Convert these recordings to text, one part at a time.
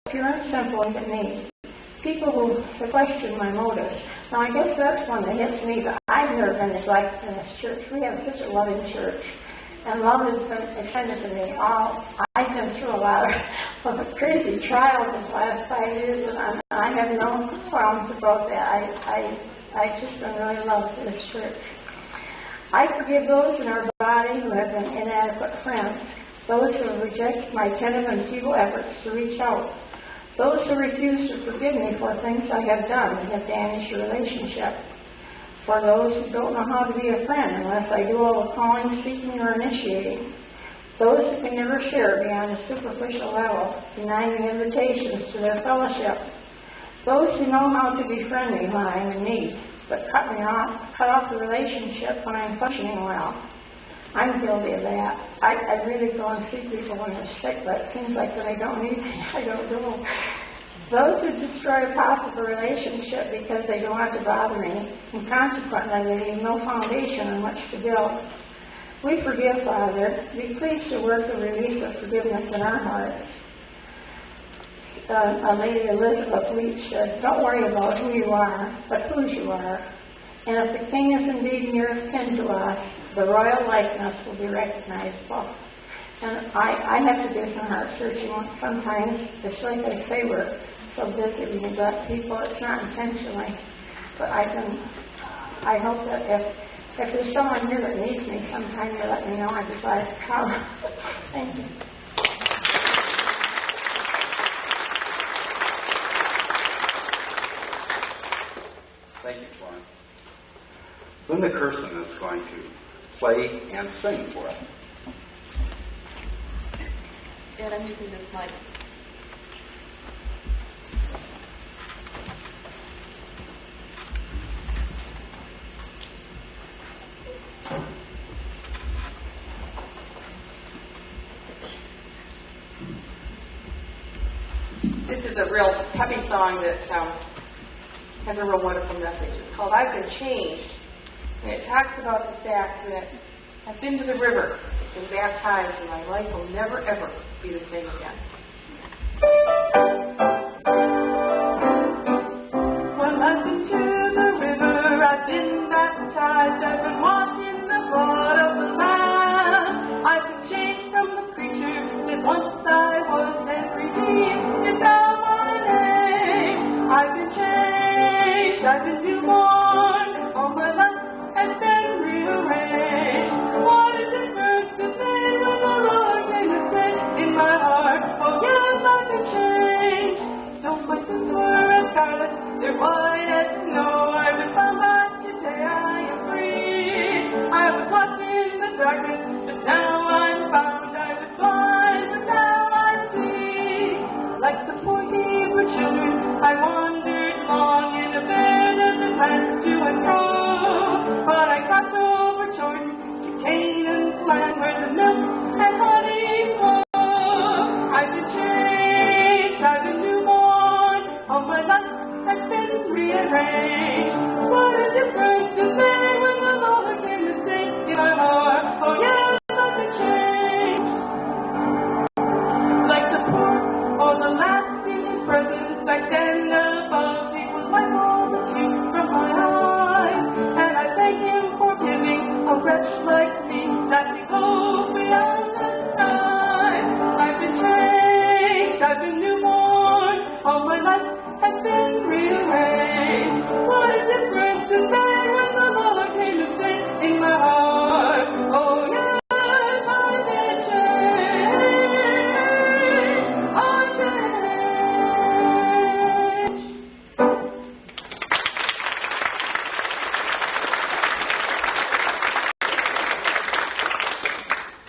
pure and simple and me. People who question my motives. Now, I guess that's one that hits me, but I've never been neglected in this church. We have such a loving church, and love has been extended to me. I've been through a lot of crazy trials this last 5 years, and I have no qualms about that. I just been really loved in this church. I forgive those in our body who have been inadequate friends, those who have rejected my tentative and feeble efforts to reach out, those who refuse to forgive me for things I have done and have damaged a relationship, for those who don't know how to be a friend unless I do all the calling, speaking, or initiating, those who can never share beyond a superficial level, denying the invitations to their fellowship, those who know how to befriend me when I'm in need, but cut off the relationship when I'm functioning well. I'm guilty of that. I really go and see people when they're sick, but it seems like when I don't need them, I don't go. Those who destroy a possible relationship because they don't want to bother me, and consequently they leave no foundation on which to build. We forgive, Father. Be pleased to work the release of forgiveness in our hearts. Lady Elizabeth Leach said, don't worry about who you are, but whose you are. And if the King is indeed near kin to us, the royal likeness will be recognizable. And I have to do some heart searching sometimes. It's like I say, we're so busy we neglect people. It's not intentionally. But I hope that if there's someone here that needs me, sometime you let me know. I'd be glad to come. Thank you. Thank you, Florence. Linda Kirsten is going to play and sing for us. And I'm using this mic. This is a real heavy song that has a real wonderful message. It's called I've Been Changed. And it talks about the fact that I've been to the river, been baptized, and my life will never, ever be the same again. Well, I've been to the river, I've been baptized, I've been walking the blood of the Lamb. I've been changed from the creature that once I was, and redeemed is now my name. I've been changed, I've been newborn, all my life has been rearranged. What a difference is made when the Lord came to stay in my heart. Oh yes, I've been changed. Though my sins were as scarlet, they're white as snow. I was bound, but today I am free. I was lost in the darkness, but now I'm found. I was blind, but now I see. Like the poor Hebrew children, I wandered long in a bed of the land to and fro. But I crossed over Jordan to Canaan's land where the milk and honey flow. I've been changed, I've been newborn, all my life has been rearranged. What a difference is made when the Lord came to stay in my heart. Oh yes, I've been changed. Like the poor or the last in his presence, I stand above, he was like all the tears from my eyes. And I thank him for giving a wretch like me that we hope beyond the sky. I've been changed, I've been newborn, all my life has been rearranged. What a difference is made when the Lord came to stay in my heart. Oh yes, I've been changed, I'm changed.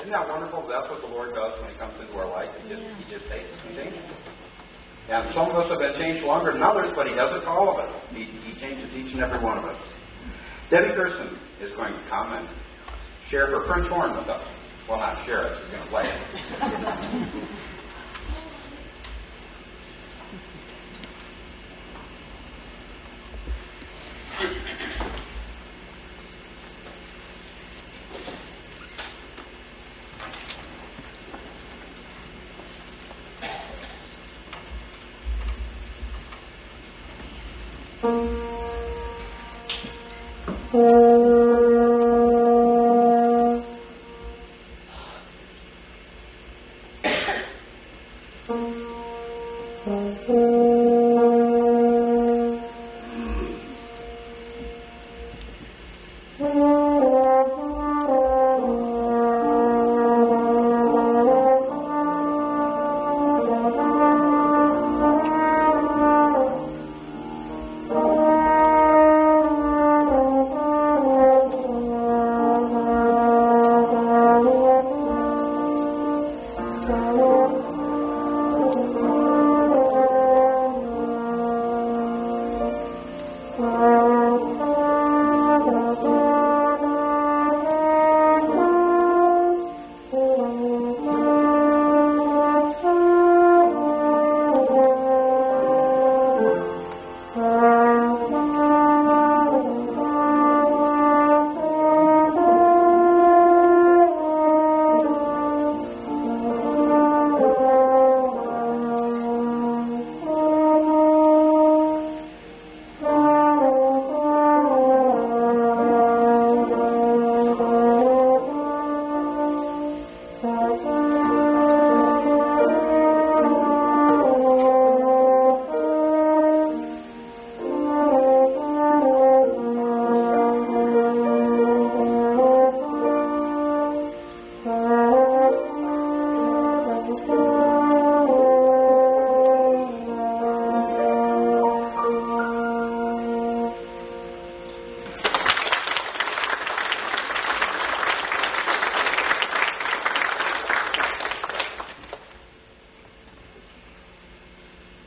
Isn't that wonderful? That's what the Lord does when He comes into our life. He just takes us and changes us. And some of us have been changed longer than others, but He does it for all of us. He changes each and every one of us. Debbie Kirsten is going to come and share her French horn with us. Well, not share it, she's going to play it.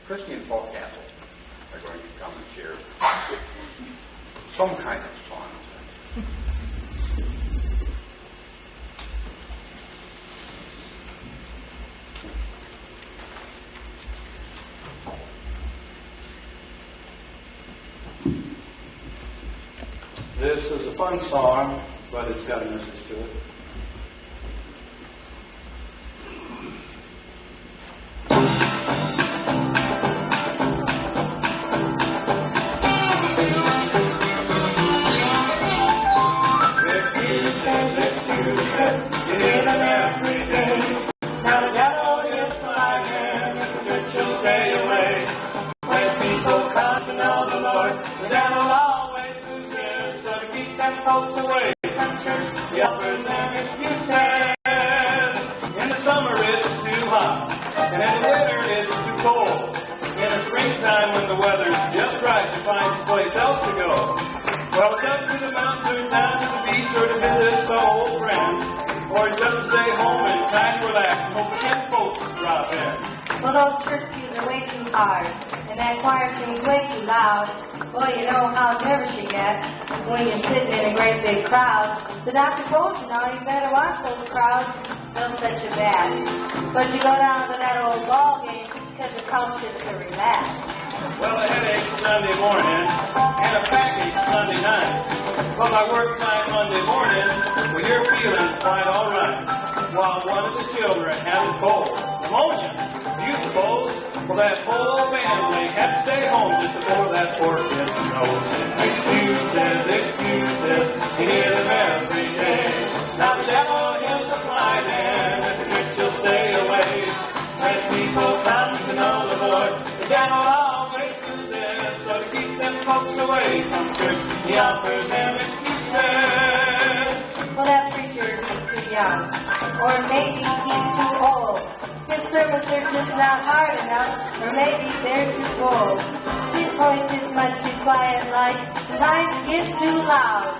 Christy and Paul Castle are going to come and share some kind of song. This is a fun song, but it's got a message to it. The doctor told you now you better watch those crowds. They'll set you back. But you go down to that old ball game because it comes just to relax. Well, a headache Sunday morning and a backache Sunday night. But my work time Monday morning, well, you're feeling quite all right. While one of the children has a cold. Pneumonia, do you suppose? Well, that whole family had to stay home just before that poor kid knows. Excuses, you hear them every day. Now the devil is supplying, if the church will stay away. Let people come to know the Lord. The devil always does this, so to keep them folks away from church, he offers them excuses. Well, that preacher is too young, or maybe he's too old. His services are just not hard enough, or maybe they're too bold. His voice is much too quiet like, sometimes it gets too loud.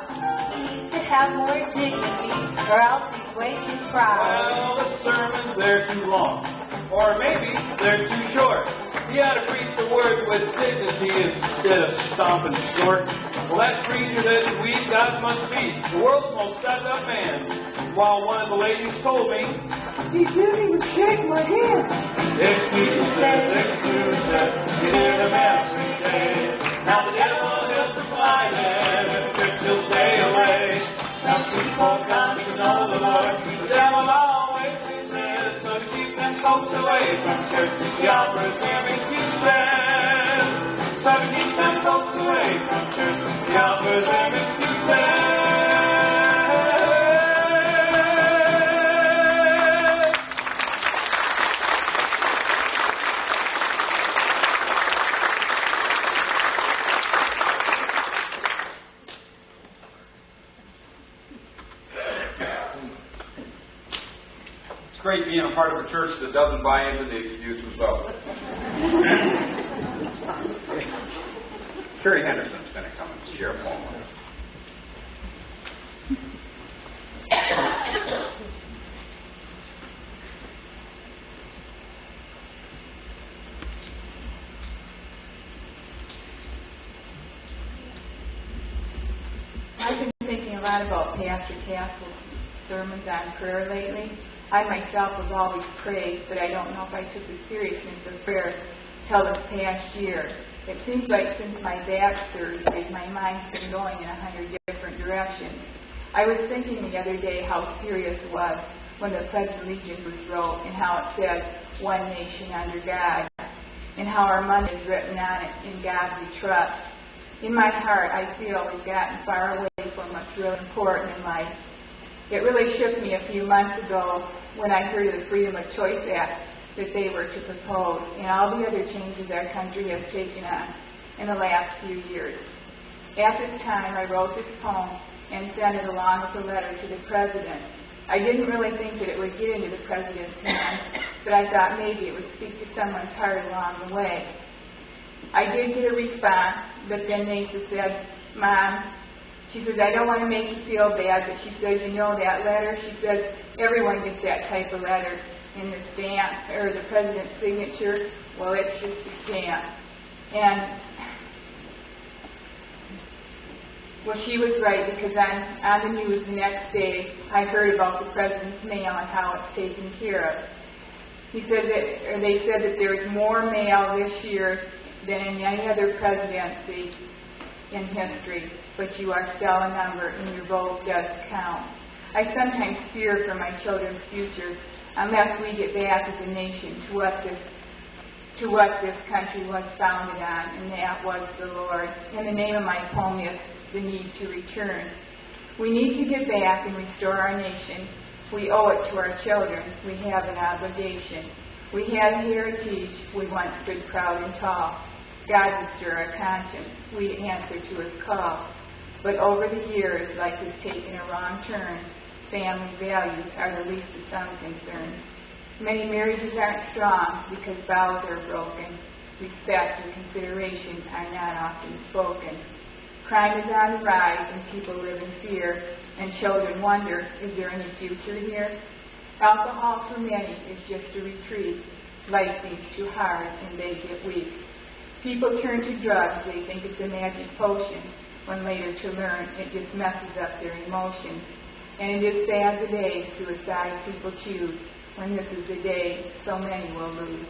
He needs to have more dignity, or else he's way too proud. Well, the sermons, they're too long, or maybe they're too short. He ought to preach the word with dignity instead of stomping short. Well, that preacher this week, God must be the world's most stuck-up man. While one of the ladies told me, he didn't even shake my hand. Excuses, you hear them every day. Now the devil is supplying, if the church will stay away. Now people come to know the Lord. The devil always does this, so to keep them folks away from church, he offers them excuses. So to keep them folks away being a part of a church that doesn't buy into the excuses of. Carrie Henderson's going to come and share a poem with us. I've been thinking a lot about Pastor Castle's sermons on prayer lately. I myself have always prayed, but I don't know if I took the seriousness of prayer till this past year. It seems like since my back surgery, my mind's been going in 100 different directions. I was thinking the other day how serious it was when the Pledge of Allegiance was wrote and how it said, one nation under God, and how our money is written on it, in God we trust. In my heart, I feel we've gotten far away from what's really important in life. It really shook me a few months ago when I heard of the Freedom of Choice Act that they were to propose and all the other changes our country has taken on in the last few years. At this time, I wrote this poem and sent it along with a letter to the President. I didn't really think that it would get into the President's hands, but I thought maybe it would speak to someone's heart along the way. I did get a response, but then Nathan said, Mom, she says, I don't want to make you feel bad, but she says, you know that letter? She says, everyone gets that type of letter in the stamp, or the President's signature. Well, it's just a stamp. And, well, she was right, because on the news the next day, I heard about the President's mail and how it's taken care of. He said that, or they said that there's more mail this year than in any other presidency in history, but you are still a number and your vote does count. I sometimes fear for my children's future unless we get back as a nation to what this country was founded on, and that was the Lord. And the name of my poem is The Need to Return. We need to get back and restore our nation. We owe it to our children. We have an obligation. We have heritage. We once stood proud and tall. God would stir our conscience. We'd answer to His call. But over the years, life has taken a wrong turn. Family values are the least of some concerns. Many marriages aren't strong because vows are broken. Respect and consideration are not often spoken. Crime is on the rise and people live in fear. And children wonder, is there any future here? Alcohol for many is just a retreat. Life seems too hard and they get weak. People turn to drugs, they think it's a magic potion, when later to learn it just messes up their emotions. And it is sad the day suicide people choose, when this is the day so many will lose.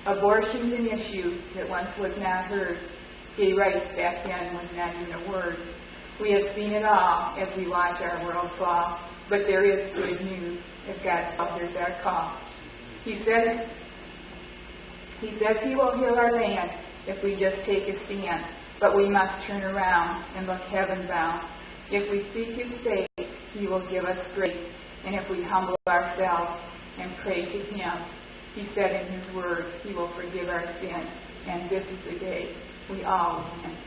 Abortion's an issue that once was not heard. Gay rights back then was not even a word. We have seen it all as we watch our world fall, but there is good news if God hears our call. He says He will heal our land if we just take a stand, but we must turn around and look heaven-bound. If we seek His face, He will give us grace, and if we humble ourselves and pray to Him, He said in His word, He will forgive our sins, and this is the day we all win.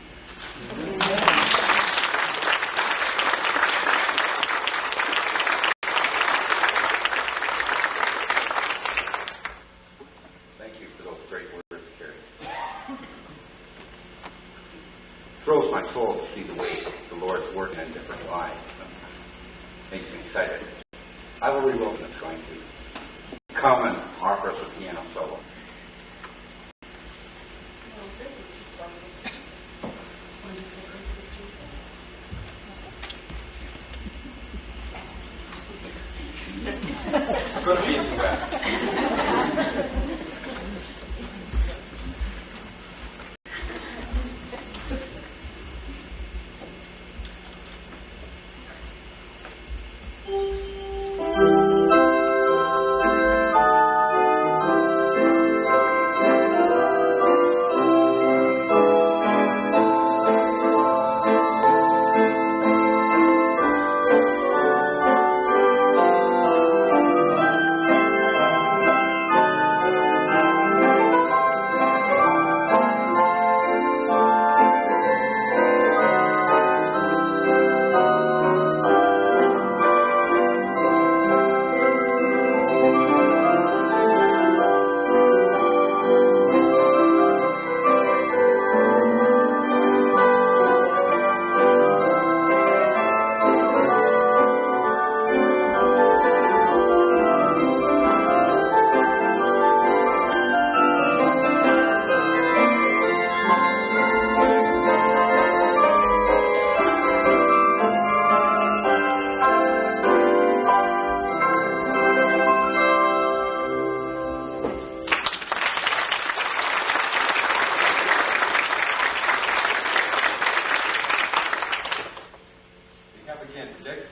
Thank you for those great words, Carrie. Thrills my soul to see the way the Lord's working in different lives. Makes me excited. Ivory Wilson is going to come and offer us a piano solo. Good to be in the West.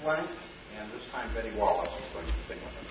Plank, and this time Betty Wallace is going to sing with us.